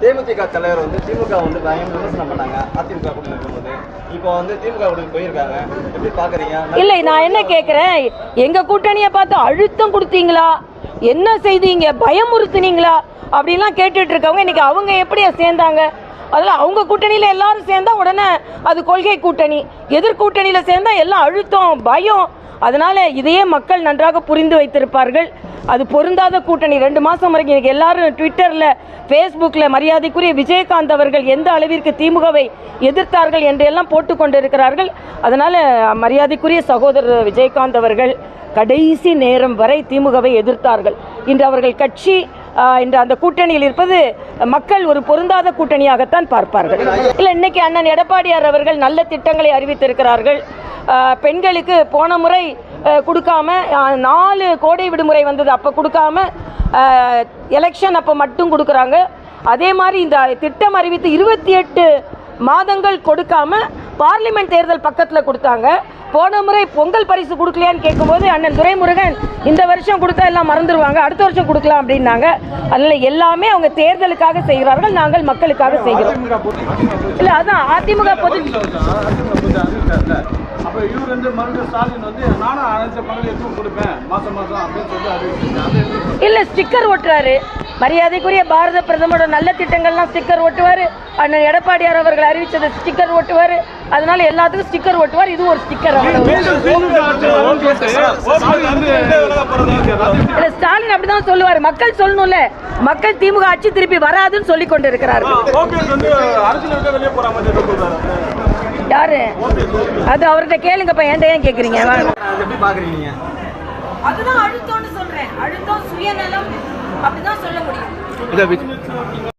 தேமுதிக தலைவர் வந்து திமுக வந்து பயங்கர விமர்சனம் பண்ணாங்க. அதிமுக கூட்டணி இருக்கும்போது இப்போ வந்து திமுக கூட்டணி போயிருக்காங்க. எப்படி பாக்குறீங்க? இல்லை, நான் என்ன கேட்குறேன், எங்க கூட்டணியை பார்த்து அழுத்தம் கொடுத்தீங்களா, என்ன செய்தீங்க, பயமுறுத்துனீங்களா அப்படின்லாம் கேட்டுட்டு இருக்கவங்க இன்னைக்கு அவங்க எப்படி சேர்ந்தாங்க? அதில் அவங்க கூட்டணியில் எல்லாரும் சேர்ந்தா உடனே அது கொள்கை கூட்டணி, எதிர்கூட்டணியில் சேர்ந்தா எல்லாம் அழுத்தம், பயம். அதனால இதையே மக்கள் நன்றாக புரிந்து வைத்திருப்பார்கள். அது பொருந்தாத கூட்டணி. 2 மாதம் வரைக்கும் எனக்கு எல்லாரும் ட்விட்டரில், ஃபேஸ்புக்கில் மரியாதைக்குரிய விஜயகாந்த் அவர்கள் எந்த அளவிற்கு திமுகவை எதிர்த்தார்கள் என்று எல்லாம் போட்டு கொண்டு இருக்கிறார்கள். அதனால் மரியாதைக்குரிய சகோதரர் விஜயகாந்த் அவர்கள் கடைசி நேரம் வரை திமுகவை எதிர்த்தார்கள். இன்று அவர்கள் கட்சி இன்று அந்த கூட்டணியில் இருப்பது மக்கள் ஒரு பொருந்தாத கூட்டணியாகத்தான் பார்ப்பார்கள். இல்லை, இன்னைக்கு அண்ணன் எடப்பாடியார் அவர்கள் நல்ல திட்டங்களை அறிவித்திருக்கிறார்கள். பெண்களுக்கு போன முறை கொடுக்காம 4 கோடை விடுமுறை வந்தது, அப்போ கொடுக்காம எலெக்ஷன் அப்போ மட்டும் கொடுக்குறாங்க. அதே மாதிரி இந்த திட்டம் அறிவித்து 28 மாதங்கள் கொடுக்காம பார்லிமெண்ட் தேர்தல் பக்கத்தில் கொடுத்தாங்க. போன முறை பொங்கல் பரிசு கொடுக்கலையான்னு கேட்கும்போது அண்ணன் துரைமுருகன் இந்த வருஷம் கொடுத்தா எல்லாம் மறந்துடுவாங்க, அடுத்த வருஷம் கொடுக்கலாம் அப்படின்னாங்க. அதனால் எல்லாமே அவங்க தேர்தலுக்காக செய்கிறார்கள், நாங்கள் மக்களுக்காக செய்கிறோம். இல்லை, அதான் அதிமுக பொது இல்ல ஸ்டிக்கர் ஒட்டுறாரு. மரியாதைக்குரிய பாரத பிரதமரோட நல்ல திட்டங்கள்லாம் ஸ்டிக்கர் ஒட்டுவார். அண்ணன் எடப்பாடியார் அவர்கள் அறிவிச்சது ஸ்டிக்கர் ஒட்டுவார். அதனால எல்லாத்துக்கும் ஸ்டிக்கர் ஒட்டுவார். இது ஒரு ஸ்டிக்கர். ஸ்டாலின் அப்படிதான் சொல்லுவார். மக்கள் சொல்லணும்ல, மக்கள் திமுக ஆட்சி திருப்பி வராதுன்னு சொல்லி கொண்டு இருக்கிறார். யாரு அது? அவர்கிட்ட கேளுங்கப்பா, ஏன்டா ஏன் கேக்குறீங்க? அதுதான் அழுத்தம்னு சொல்றேன். அழுத்தம், சுயநலம் அப்படிதான் சொல்ல முடியும்.